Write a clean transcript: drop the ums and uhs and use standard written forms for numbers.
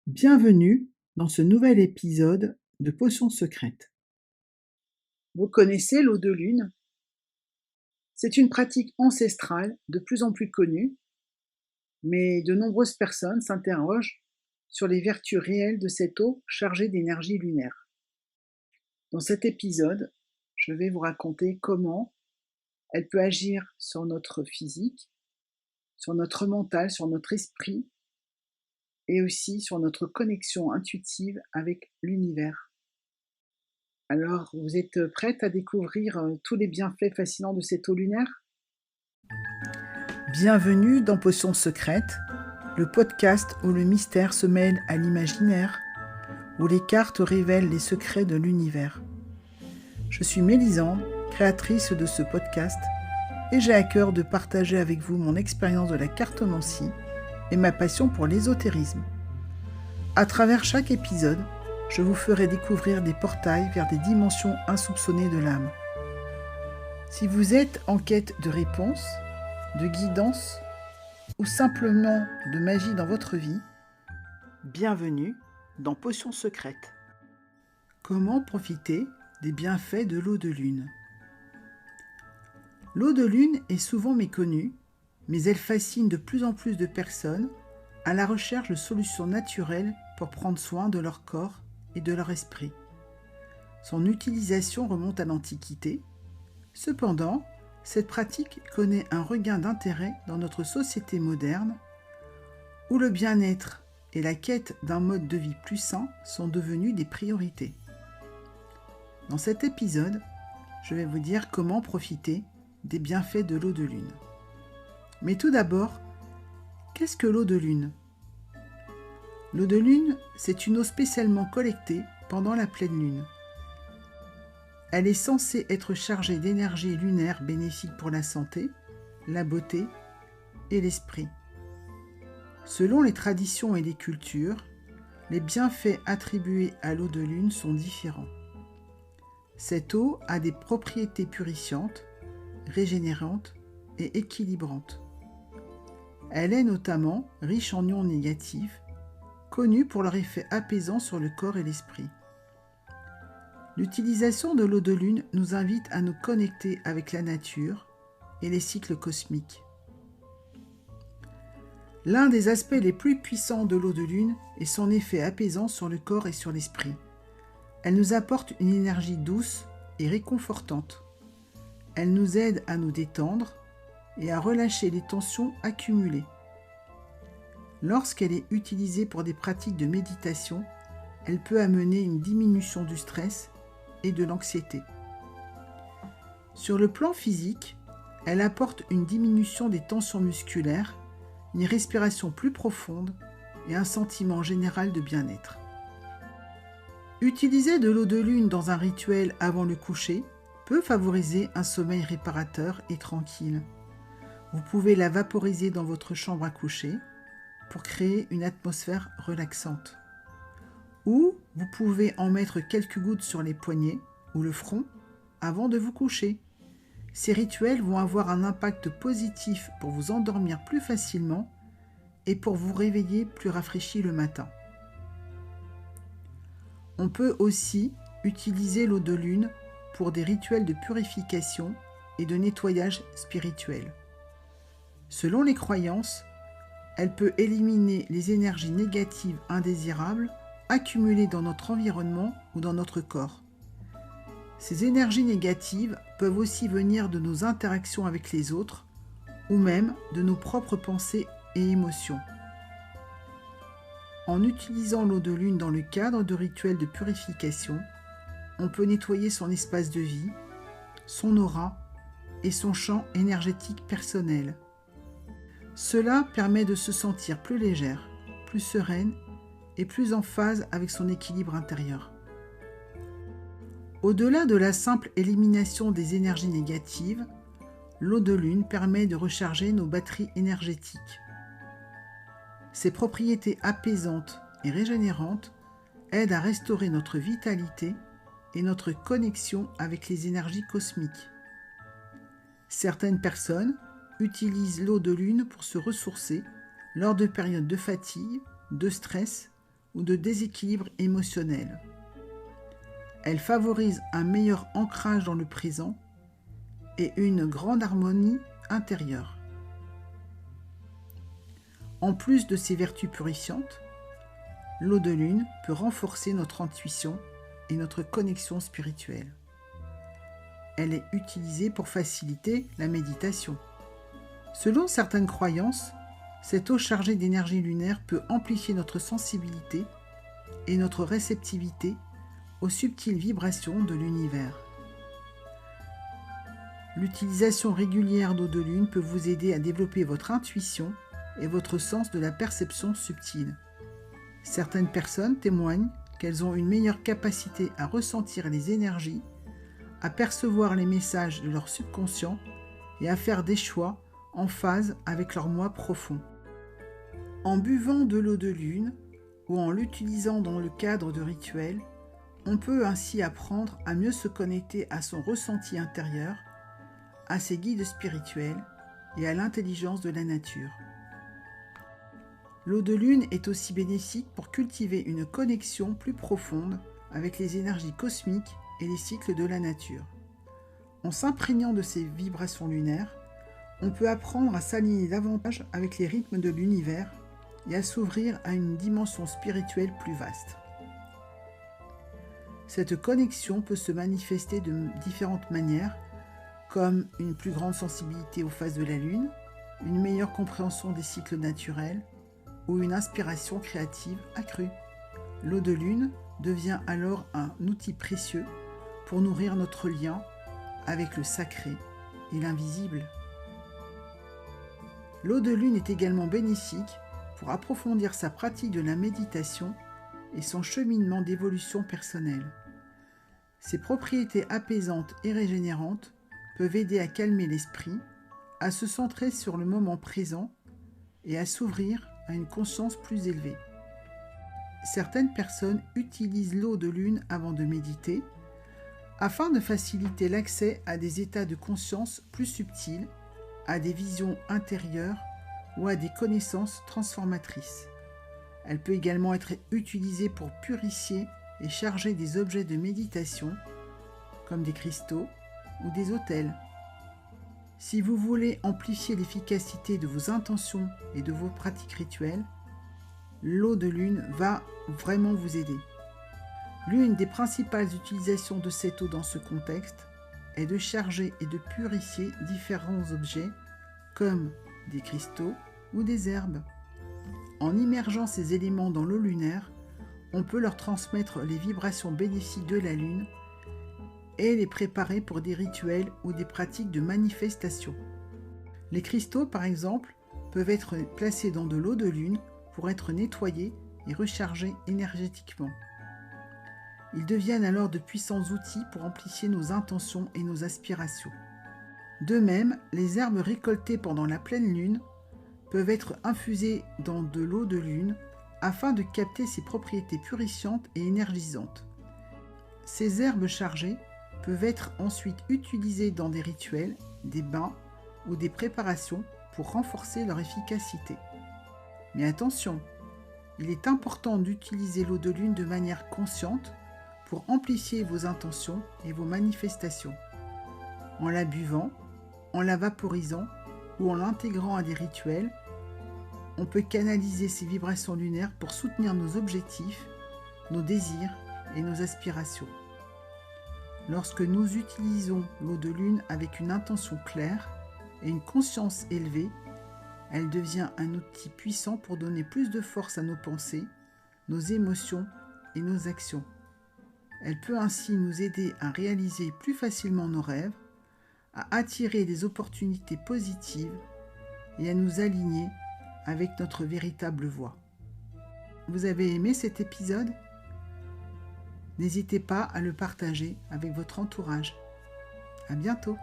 Bienvenue dans ce nouvel épisode de Potions secrètes. Vous connaissez l'eau de lune? C'est une pratique ancestrale de plus en plus connue, mais de nombreuses personnes s'interrogent sur les vertus réelles de cette eau chargée d'énergie lunaire. Dans cet épisode, je vais vous raconter comment elle peut agir sur notre physique, sur notre mental, sur notre esprit et aussi sur notre connexion intuitive avec l'univers. Alors, vous êtes prête à découvrir tous les bienfaits fascinants de cette eau lunaire? Bienvenue dans Potions secrètes, le podcast où le mystère se mêle à l'imaginaire, où les cartes révèlent les secrets de l'univers. Je suis Mélisande, créatrice de ce podcast, et j'ai à cœur de partager avec vous mon expérience de la cartomancie et ma passion pour l'ésotérisme. À travers chaque épisode, je vous ferai découvrir des portails vers des dimensions insoupçonnées de l'âme. Si vous êtes en quête de réponses, de guidance ou simplement de magie dans votre vie, bienvenue dans Potions secrètes. Comment profiter des bienfaits de l'eau de lune? L'eau de lune est souvent méconnue, mais elle fascine de plus en plus de personnes à la recherche de solutions naturelles pour prendre soin de leur corps et de leur esprit. Son utilisation remonte à l'Antiquité. Cependant, cette pratique connaît un regain d'intérêt dans notre société moderne, où le bien-être et la quête d'un mode de vie plus sain sont devenus des priorités. Dans cet épisode, je vais vous dire comment profiter des bienfaits de l'eau de lune. Mais tout d'abord, qu'est-ce que l'eau de lune? L'eau de lune, c'est une eau spécialement collectée pendant la pleine lune. Elle est censée être chargée d'énergie lunaire bénéfique pour la santé, la beauté et l'esprit. Selon les traditions et les cultures, les bienfaits attribués à l'eau de lune sont différents. Cette eau a des propriétés purifiantes, régénérantes et équilibrantes. Elle est notamment riche en ions négatifs, connus pour leur effet apaisant sur le corps et l'esprit. L'utilisation de l'eau de lune nous invite à nous connecter avec la nature et les cycles cosmiques. L'un des aspects les plus puissants de l'eau de lune est son effet apaisant sur le corps et sur l'esprit. Elle nous apporte une énergie douce et réconfortante. Elle nous aide à nous détendre et à relâcher les tensions accumulées. Lorsqu'elle est utilisée pour des pratiques de méditation, elle peut amener une diminution du stress et de l'anxiété. Sur le plan physique, elle apporte une diminution des tensions musculaires, une respiration plus profonde et un sentiment général de bien-être. Utiliser de l'eau de lune dans un rituel avant le coucher peut favoriser un sommeil réparateur et tranquille. Vous pouvez la vaporiser dans votre chambre à coucher pour créer une atmosphère relaxante. Ou vous pouvez en mettre quelques gouttes sur les poignets ou le front avant de vous coucher. Ces rituels vont avoir un impact positif pour vous endormir plus facilement et pour vous réveiller plus rafraîchi le matin. On peut aussi utiliser l'eau de lune pour des rituels de purification et de nettoyage spirituel. Selon les croyances, elle peut éliminer les énergies négatives indésirables accumulées dans notre environnement ou dans notre corps. Ces énergies négatives peuvent aussi venir de nos interactions avec les autres ou même de nos propres pensées et émotions. En utilisant l'eau de lune dans le cadre de rituels de purification, on peut nettoyer son espace de vie, son aura et son champ énergétique personnel. Cela permet de se sentir plus légère, plus sereine et plus en phase avec son équilibre intérieur. Au-delà de la simple élimination des énergies négatives, l'eau de lune permet de recharger nos batteries énergétiques. Ses propriétés apaisantes et régénérantes aident à restaurer notre vitalité et notre connexion avec les énergies cosmiques. Certaines personnes utilisent l'eau de lune pour se ressourcer lors de périodes de fatigue, de stress ou de déséquilibre émotionnel. Elle favorise un meilleur ancrage dans le présent et une grande harmonie intérieure. En plus de ses vertus purifiantes, l'eau de lune peut renforcer notre intuition et notre connexion spirituelle. Elle est utilisée pour faciliter la méditation. Selon certaines croyances, cette eau chargée d'énergie lunaire peut amplifier notre sensibilité et notre réceptivité aux subtiles vibrations de l'univers. L'utilisation régulière d'eau de lune peut vous aider à développer votre intuition et votre sens de la perception subtile. Certaines personnes témoignent qu'elles ont une meilleure capacité à ressentir les énergies, à percevoir les messages de leur subconscient et à faire des choix en phase avec leur moi profond. En buvant de l'eau de lune ou en l'utilisant dans le cadre de rituels, on peut ainsi apprendre à mieux se connecter à son ressenti intérieur, à ses guides spirituels et à l'intelligence de la nature. L'eau de lune est aussi bénéfique pour cultiver une connexion plus profonde avec les énergies cosmiques et les cycles de la nature. En s'imprégnant de ces vibrations lunaires, on peut apprendre à s'aligner davantage avec les rythmes de l'univers et à s'ouvrir à une dimension spirituelle plus vaste. Cette connexion peut se manifester de différentes manières, comme une plus grande sensibilité aux phases de la lune, une meilleure compréhension des cycles naturels ou une inspiration créative accrue. L'eau de lune devient alors un outil précieux pour nourrir notre lien avec le sacré et l'invisible. L'eau de lune est également bénéfique pour approfondir sa pratique de la méditation et son cheminement d'évolution personnelle. Ses propriétés apaisantes et régénérantes peuvent aider à calmer l'esprit, à se centrer sur le moment présent et à s'ouvrir à une conscience plus élevée. Certaines personnes utilisent l'eau de lune avant de méditer afin de faciliter l'accès à des états de conscience plus subtils, à des visions intérieures ou à des connaissances transformatrices. Elle peut également être utilisée pour purifier et charger des objets de méditation, comme des cristaux ou des autels. Si vous voulez amplifier l'efficacité de vos intentions et de vos pratiques rituelles, l'eau de lune va vraiment vous aider. L'une des principales utilisations de cette eau dans ce contexte est de charger et de purifier différents objets comme des cristaux ou des herbes. En immergeant ces éléments dans l'eau lunaire, on peut leur transmettre les vibrations bénéfiques de la lune et les préparer pour des rituels ou des pratiques de manifestation. Les cristaux, par exemple, peuvent être placés dans de l'eau de lune pour être nettoyés et rechargés énergétiquement. Ils deviennent alors de puissants outils pour amplifier nos intentions et nos aspirations. De même, les herbes récoltées pendant la pleine lune peuvent être infusées dans de l'eau de lune afin de capter ses propriétés purifiantes et énergisantes. Ces herbes chargées peuvent être ensuite utilisées dans des rituels, des bains ou des préparations pour renforcer leur efficacité. Mais attention, il est important d'utiliser l'eau de lune de manière consciente pour amplifier vos intentions et vos manifestations. En la buvant, en la vaporisant ou en l'intégrant à des rituels, on peut canaliser ces vibrations lunaires pour soutenir nos objectifs, nos désirs et nos aspirations. Lorsque nous utilisons l'eau de lune avec une intention claire et une conscience élevée, elle devient un outil puissant pour donner plus de force à nos pensées, nos émotions et nos actions. Elle peut ainsi nous aider à réaliser plus facilement nos rêves, à attirer des opportunités positives et à nous aligner avec notre véritable voie. Vous avez aimé cet épisode ? N'hésitez pas à le partager avec votre entourage. À bientôt.